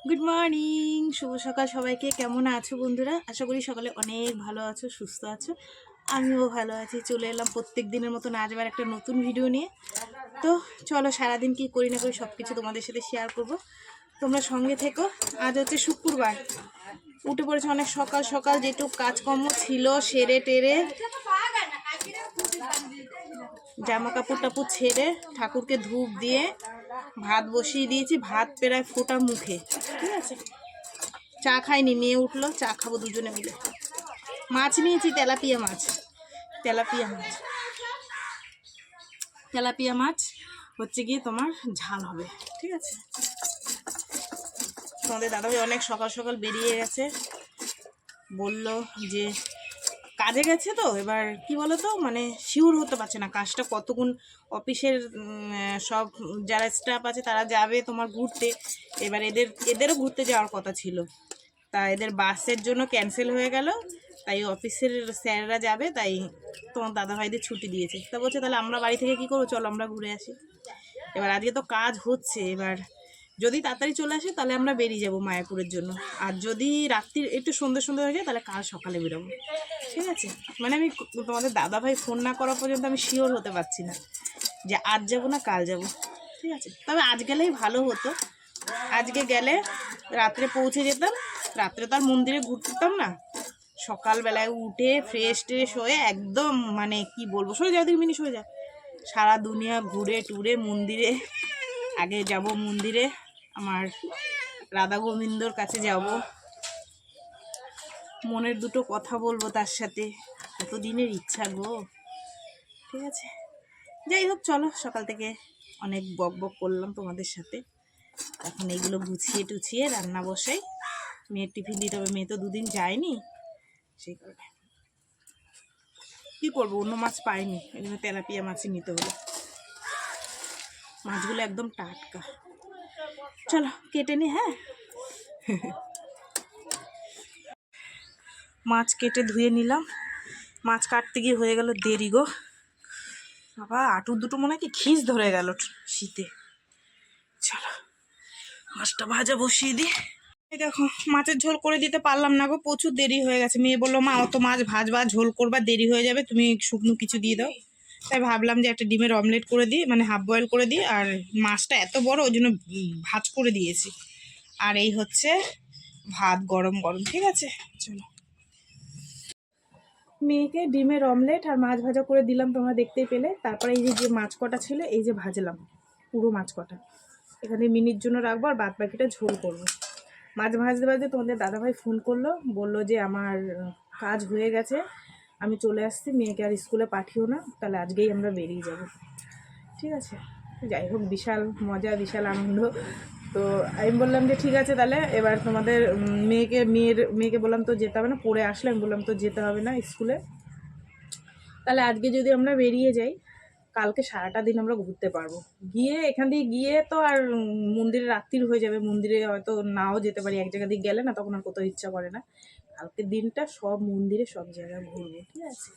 Good morning, শুভ সকাল সবাইকে। কেমন আছো বন্ধুরা? আশা করি সকালে অনেক ভালো আছো, সুস্থ আছো। আমিও ভালো আছি। চলে এলাম প্রত্যেক দিনের মতন আজ আবার একটা নতুন ভিডিও নিয়ে। তো চলো, সারাদিন কি করি না করি সব কিছু তোমাদের সাথে শেয়ার করব, তোমরা সঙ্গে থেকো। আজ হচ্ছে শুক্রবার, উঠে পড়েছে অনেক সকাল সকাল। যেটুকু কাজকর্ম ছিল সেরে টেরে, জামা কাপড় টাপড় ছেড়ে, ঠাকুরকে ধূপ দিয়ে ভাত বসিয়ে দিয়েছি। ভাত প্রায় ফোটা মুখে, ঠিক আছে। চা খাইনি, মেয়ে উঠলো, চা খাবো দুজনে মিলে। মাছ নিয়েছি, তেলাপিয়া মাছ। তেলাপিয়া মাছ তেলাপিয়া মাছ হচ্ছে গিয়ে তোমার ঝাল হবে, ঠিক আছে। তোমাদের দাদাভাই অনেক সকাল সকাল বেরিয়ে গেছে, বলল যে কাজে গেছে। তো এবার কি বলো তো, মানে শিওর হতে পারছে না কাজটা কতক্ষণ। অফিসের সব যারা স্টাফ আছে তারা যাবে তোমার ঘুরতে। এবার এদেরও ঘুরতে যাওয়ার কথা ছিল, তা এদের বাসের জন্য ক্যান্সেল হয়ে গেল। তাই অফিসের স্যাররা যাবে, তাই তোমার দাদাভাইদের ছুটি দিয়েছে। তা বলছে তাহলে আমরা বাড়ি থেকে কী করবো, চলো আমরা ঘুরে আসি। এবার আজকে তো কাজ হচ্ছে, এবার যদি তাড়াতাড়ি চলে আসে তাহলে আমরা বেরিয়ে যাব মায়াপুরের জন্য। আর যদি রাত্রির একটু সন্ধ্যে সন্ধ্যে হয়ে যায় তাহলে কাল সকালে বেরোবো, ঠিক আছে। মানে আমি তোমাদের দাদাভাই ফোন না করা পর্যন্ত আমি শিওর হতে পারছি না যে আজ যাব না কাল যাব, ঠিক আছে। তবে আজ গেলেই ভালো হতো। আজকে গেলে রাত্রে পৌঁছে যেতাম, রাত্রে তো আর মন্দিরে ঘুরতাম না। সকালবেলায় উঠে ফ্রেশ ট্রেশ হয়ে একদম, মানে কি বলবো, সরে যাও 2 মিনিট, সরে যাও। সারা দুনিয়া ঘুরে টুরে মন্দিরে, আগে যাব মন্দিরে আমার রাধা গোবিন্দর কাছে যাব, মনের দুটো কথা বলবো তার সাথে। কতদিনের ইচ্ছা গো, ঠিক আছে। যাই হোক, চলো, সকাল থেকে অনেক বক বক করলাম তোমাদের সাথে। এখন এইগুলো গুছিয়ে টুছিয়ে রান্না বসাই। মেয়ের টিফিন দিতে হবে, মেয়ে তো 2 দিন যায়নি, সেই কারণে কী করবো, অন্য মাছ পাইনি, এই জন্য তেলাপিয়া মাছই নিতে হলো। মাছগুলো একদম টাটকা। চলো কেটে নি। হ্যাঁ, মাছ কেটে ধুয়ে নিলাম। মাছ কাটতে গিয়ে হয়ে গেল দেরি গো। বাবা, আঁটুর দুটো মনে হয় কি খিস ধরে গেল শীতে। চলো মাছটা ভাজা বসিয়ে দিই। এই দেখো, মাছের ঝোল করে দিতে পারলাম না গো, প্রচুর দেরি হয়ে গেছে। মেয়ে বললো মা অত মাছ ভাজবা, ঝোল করবা, দেরি হয়ে যাবে, তুমি শুকনো কিছু দিয়ে দাও। তাই ভাবলাম যে একটা ডিমের অমলেট করে দিই, মানে হাফ বয়েল করে দিই। আর মাছটা এত বড়, ওই জন্য ভাজ করে দিয়েছি। আর এই হচ্ছে ভাত গরম গরম, ঠিক আছে। চলো, মেয়েকে ডিমের অমলেট আর মাছ ভাজা করে দিলাম, তোমরা দেখতেই পেলে। তারপরে এই যে মাছ কটা ছিল, এই যে ভাজলাম পুরো মাছ কটা, এখানে মিনিট জন্য রাখবো, আর বাদ বাকিটা ঝোল করবো। মাছ ভাজতে ভাজতে তোমাদের দাদাভাই ফোন করলো, বললো যে আমার কাজ হয়ে গেছে, আমি চলে আসছি, মেয়েকে আর স্কুলে পাঠিও না, তাহলে আজকেই আমরা বেরিয়ে যাব, ঠিক আছে। যাই হোক, বিশাল মজা, বিশাল আনন্দ। তো আমি বললাম যে ঠিক আছে, তাহলে এবার তোমাদের মেয়েকে বললাম তো যেতে হবে না, পড়ে আসলে আমি বললাম তো যেতে হবে না স্কুলে, তাহলে আজকে যদি আমরা বেরিয়ে যাই কালকে সারাটা দিন আমরা ঘুরতে পারবো। গিয়ে এখান দিয়ে গিয়ে তো আর মন্দিরে রাত্রির হয়ে যাবে, মন্দিরে হয়তো নাও যেতে পারি, এক জায়গা দিয়ে গেলে না তখন আর কোথাও ইচ্ছা করে না। কালকের দিনটা সব মন্দিরে সব জায়গায় ঘুরবো, ঠিক আছে।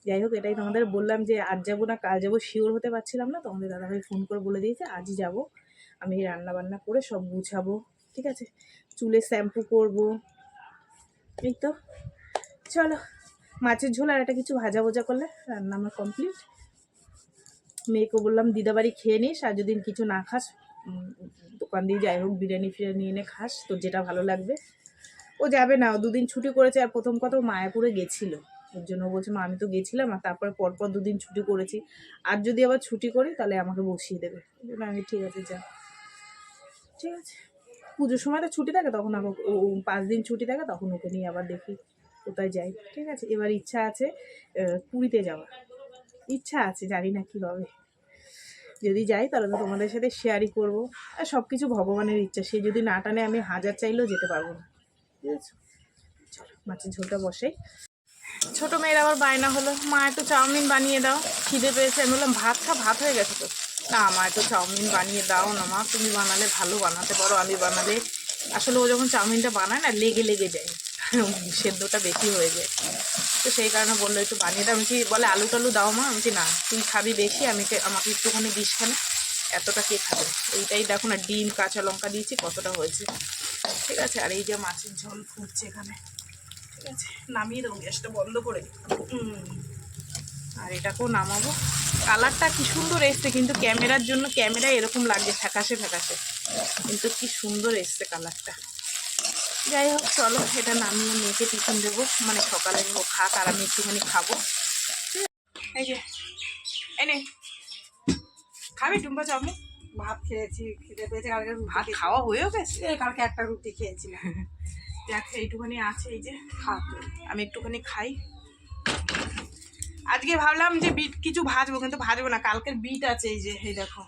যাই হোক, এটাই তোমাদের বললাম যে আজ যাবো না কাল যাবো শিওর হতে পারছিলাম না। তোমাদের দাদাভাই ফোন করে বলে দিয়েছে আজই যাব। আমি রান্না বান্না করে সব গুছাবো, ঠিক আছে। চুলে শ্যাম্পু করবো, এই তো। চলো, মাছের ঝোল আর একটা কিছু ভাজা ভোজা করলে রান্না আমার কমপ্লিট। মেয়েকে বললাম দিদাবাড়ি খেয়ে নিস, আর যদি কিছু না খাস দোকান দিয়ে যাই হোক বিরিয়ানি ফিরিয়ানি এনে খাস, তো যেটা ভালো লাগবে। ও যাবে না, ও 2 দিন ছুটি করেছে, আর প্রথম কথা ও মায়াপুরে গেছিলো, ওর জন্য বলছে মা আমি তো গেছিলাম, আর তারপরে পরপর 2 দিন ছুটি করেছি, আর যদি আবার ছুটি করি তাহলে আমাকে বসিয়ে দেবে। ওই জন্য আমি ঠিক আছে যা, ঠিক আছে। পুজোর সময় তো ছুটি থাকে, তখন আবার ও 5 দিন ছুটি থাকে, তখন ওকে নিয়ে আবার দেখি কোথায় যাই, ঠিক আছে। এবার ইচ্ছা আছে পুরীতে যাওয়ার ইচ্ছা আছে, জানি না কী হবে। যদি যাই তাহলে তো তোমাদের সাথে শেয়ারই করবো। আর সব কিছু ভগবানের ইচ্ছা, সে যদি না টানে আমি 1000 চাইলেও যেতে পারবো না, ঠিক আছে। চলো মাছের ঝোলটা বসাই। ছোটো মেয়ের আবার বায়না হলো মা একটু চাউমিন বানিয়ে দাও, খিদে পেয়েছে। আমি বললাম ভাত খা, ভাত হয়ে গেছে তো। না মা একটু চাউমিন বানিয়ে দাও না মা, তুমি বানালে ভালো বানাতে পারো, আমি বানালে আসলে ও যখন চাউমিনটা বানায় না লেগে লেগে যায়, সেদ্ধটা বেশি হয়ে যায়। তো সেই কারণে বললো একটু বানিয়ে দাও। আমি কি বলে আলু টালু দাও মা, আমি না তুই খাবি বেশি, আমাকে একটুখানি দিস খানে, এতটা কে খাবে। এইটাই দেখো না, ডিম কাঁচা লঙ্কা দিয়েছি কতটা হয়েছে। ঠিক আছে। আর এই যে মাছের ঝোল ফুটছে এখানে, ঠিক আছে। নামিয়ে দেবো, গ্যাসটা বন্ধ করে। আর এটাকেও নামাবো। কালারটা কি সুন্দর এসছে, কিন্তু ক্যামেরার জন্য ক্যামেরায় এরকম লাগছে ফ্যাকাশে ফ্যাকাশে, কিন্তু কি সুন্দর এসছে কালারটা। যাই হোক, চলো এটা নামিয়ে মেয়েকে টিফিন দেবো, মানে সকালে ও খাক আর আমি একটুখানি খাবো। এই যে এনে খাবি টুম্পা চাউমিন? ভাত খেয়েছি, খেতে পেয়েছি। কালকে ভাত খাওয়া হয়েও গেছে? কালকে একটা রুটি খেয়েছিলাম। দেখ এইটুখানি আছে, এই যে খাতে আমি একটুখানি খাই। আজকে ভাবলাম যে বিট কিছু ভাজবো, কিন্তু ভাজবো না, কালকের বিট আছে। এই যে এই দেখো,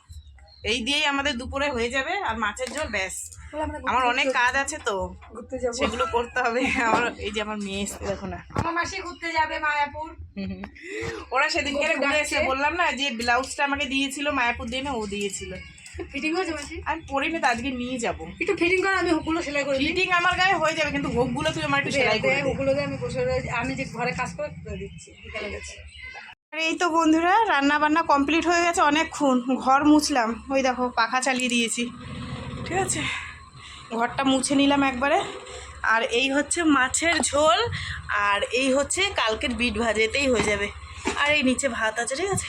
এই দিয়েই আমাদের দুপুরে হয়ে যাবে। আর মাছের ঝোল ব্যাস। আমার অনেক কাজ আছে তো, ঘুরতে যাবো, সেগুলো করতে হবে আমার। এই যে আমার মেয়ে এসছে, দেখো না, আমার মাসি ঘুরতে যাবে মায়াপুর। ওরা সেদিন ঘুরে এসে বললাম না, যে ব্লাউজটা আমাকে দিয়েছিল মায়াপুর দিয়ে, না ও দিয়েছিল। ফিটিং হয়েছে মাসি? আমি পরিনি তো, আজকে নিয়ে যাবো। একটু ফিটিং করে, আমি হুকগুলো সেলাই করে দিই। ফিটিং আমার গায়ে হয়ে যাবে, কিন্তু হোকগুলো তুই আমার একটু সেলাই করে দে। হুকগুলো দিয়ে আমি বসে আমি যে ঘরে কাজ করে দিচ্ছি, বিকালে গেছে। আর এই তো বন্ধুরা, রান্না বান্না কমপ্লিট হয়ে গেছে অনেকক্ষণ। ঘর মুছলাম, ওই দেখো পাখা চালিয়ে দিয়েছি, ঠিক আছে। ঘরটা মুছে নিলাম একবারে। আর এই হচ্ছে মাছের ঝোল, আর এই হচ্ছে কালকের বিট ভাজা, এতেই হয়ে যাবে। আর এই নিচে ভাত আছে, ঠিক আছে।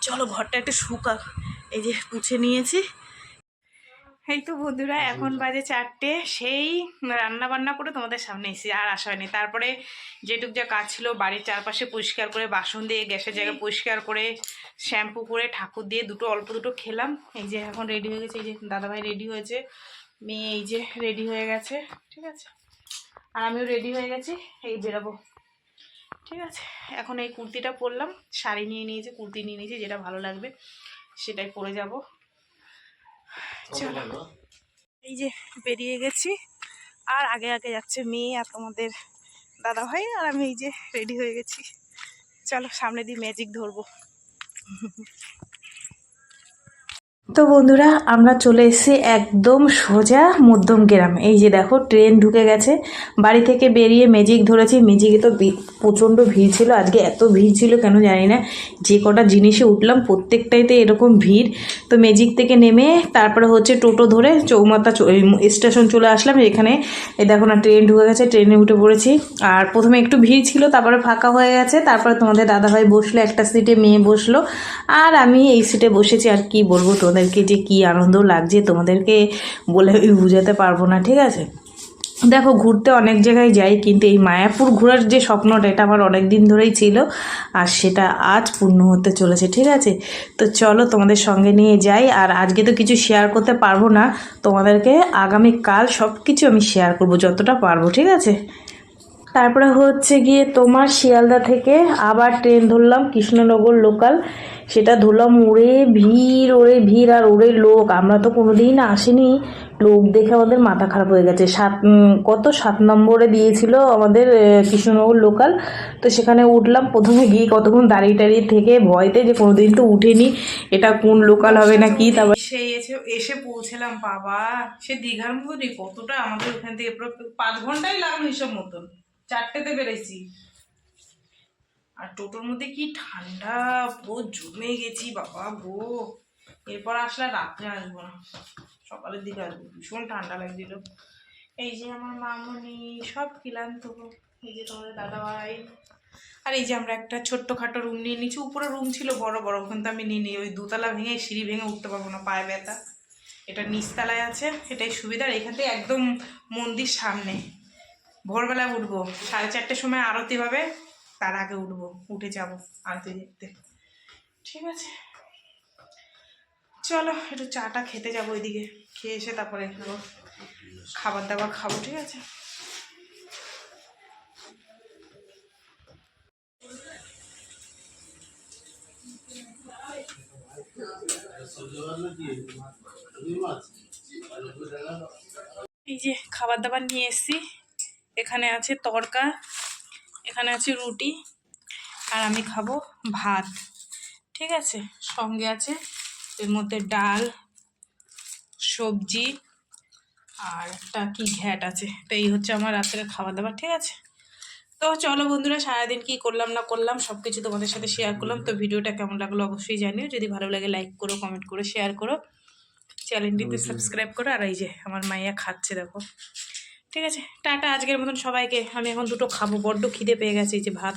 চলো ঘরটা একটু শুকাক। এই যে মুছে নিয়েছি। এই তো বন্ধুরা, এখন বাজে 4টে। সেই রান্না বান্না করে তোমাদের সামনে এসেছি, আর আসা হয়নি। তারপরে যেটুক যা কাজ ছিল, বাড়ির চারপাশে পরিষ্কার করে, বাসন দিয়ে গ্যাসের জায়গা পরিষ্কার করে, শ্যাম্পু করে, ঠাকুর দিয়ে অল্প দুটো খেলাম। এই যে এখন রেডি হয়ে গেছে, এই যে দাদাভাই রেডি হয়েছে, মেয়ে এই যে রেডি হয়ে গেছে, ঠিক আছে। আর আমিও রেডি হয়ে গেছি, এই বেরোবো, ঠিক আছে। এখন এই কুর্তিটা পরলাম, শাড়ি নিয়ে নিয়েছি, কুর্তি নিয়ে নিয়েছি, যেটা ভালো লাগবে সেটাই পরে যাব। চলো, এই যে বেরিয়ে গেছি। আর আগে আগে যাচ্ছে মেয়ে আর তোমাদের দাদা ভাই, আর আমি এই যে রেডি হয়ে গেছি। চলো সামনে দিয়ে ম্যাজিক ধরবো। তো বন্ধুরা, আমরা চলে এসেছি একদম সোজা মধ্যম গ্রাম। এই যে দেখো ট্রেন ঢুকে গেছে। বাড়ি থেকে বেরিয়ে ম্যাজিক ধরেছি। ম্যাজিকে তো প্রচণ্ড ভিড় ছিল। আজকে এত ভিড় ছিল কেন জানি না, যে কটা জিনিসে উঠলাম প্রত্যেকটাইতে এরকম ভিড়। তো ম্যাজিক থেকে নেমে তারপরে হচ্ছে টোটো ধরে চৌমাথা স্টেশন চলে আসলাম। এখানে এই দেখো না, ট্রেন ঢুকে গেছে, ট্রেনে উঠে পড়েছি। আর প্রথমে একটু ভিড় ছিল, তারপরে ফাঁকা হয়ে গেছে। তারপরে তোমাদের দাদাভাই বসলো একটা সিটে, মেয়ে বসলো, আর আমি এই সিটে বসেছি। আর কি বলবো তোমাদেরকে, যে কি আনন্দ লাগছে তোমাদেরকে বলে বুঝাতে পারবো না, ঠিক আছে। দেখো ঘুরতে অনেক জায়গায় যাই, কিন্তু এই মায়াপুর ঘোরার যে স্বপ্নটা, এটা আমার অনেক দিন ধরেই ছিল, আর সেটা আজ পূর্ণ হতে চলেছে, ঠিক আছে। তো চলো তোমাদের সঙ্গে নিয়ে যাই। আর আজকে তো কিছু শেয়ার করতে পারবো না তোমাদেরকে, আগামীকাল সব কিছু আমি শেয়ার করবো যতটা পারবো, ঠিক আছে। তারপরে হচ্ছে গিয়ে তোমার শিয়ালদা থেকে আবার ট্রেন ধরলাম, কৃষ্ণনগর লোকাল। সেটা ধরলাম, ওরে ভিড় আর ওরে লোক। আমরা তো কোনোদিন আসিনি, লোক দেখে আমাদের মাথা খারাপ হয়ে গেছে। 7 নম্বরে দিয়েছিল আমাদের কৃষ্ণনগর লোকাল। তো সেখানে উঠলাম। প্রথমে গিয়ে কতক্ষণ দাঁড়িয়ে থেকে ভয়তে, যে কোনোদিন তো উঠেনি, এটা কোন লোকাল হবে না কি। তারপর সেই এসে পৌঁছলাম। বাবা, সে দীঘার মতনই, কতটা আমাদের ওখান থেকে 5 ঘন্টাই লাগলো হিসাব মতন। 4টেতে বেড়েছি। আর টোটোর মধ্যে কি ঠান্ডা, পুরো জমে গেছি বাবা গো। এরপর আসলে রাত্রে আসবো না, সকালের দিকে আসবো, ভীষণ ঠান্ডা লাগছিল। এই যে আমার মামনি, সব ক্লান্ত। এই যে তোমাদের দাদাভাই। আর এই যে আমরা একটা ছোট্টখাটো রুম নিয়ে নিচ্ছি। উপরে রুম ছিল বড় বড়, ওখান তো আমি নিয়ে নিই। ওই 2তলা ভেঙে, সিঁড়ি ভেঙে উঠতে পারবো না, পায়ে ব্যথা। এটা নিচতলায় আছে, এটাই সুবিধা। এখান থেকে একদম মন্দির সামনে। ভোরবেলা উঠবো, 4:30টার সময় আরতি হবে, তার আগে উঠে যাব আরতি দেখতে, ঠিক আছে। চলো একটু চাটা খেতে যাবো ওইদিকে, খেয়ে এসে তারপরে খাবার দাবার খাবো, ঠিক আছে। এই যে খাবার দাবার নিয়ে এসছি। এখানে আছে তড়কা, এখানে আছে রুটি, আর আমি খাবো ভাত, ঠিক আছে। সঙ্গে আছে এর মধ্যে ডাল, সবজি, আর একটা কি ঘ্যাট আছে। তো এই হচ্ছে আমার রাত্রের খাবার দাবার, ঠিক আছে। তো চলো বন্ধুরা, সারাদিন কি করলাম না করলাম সব কিছু তোমাদের সাথে শেয়ার করলাম। তো ভিডিওটা কেমন লাগলো অবশ্যই জানিও। যদি ভালো লাগে লাইক করো, কমেন্ট করো, শেয়ার করো। চ্যানেলটিতে সাবস্ক্রাইব করো। আর এই যে আমার মাইয়া খাচ্ছে দেখো। ঠিক আছে, টাটা আজকের মতন সবাইকে। আমি এখন দুটো খাবো, বড্ড খিদে পেয়ে গেছে। এই যে ভাত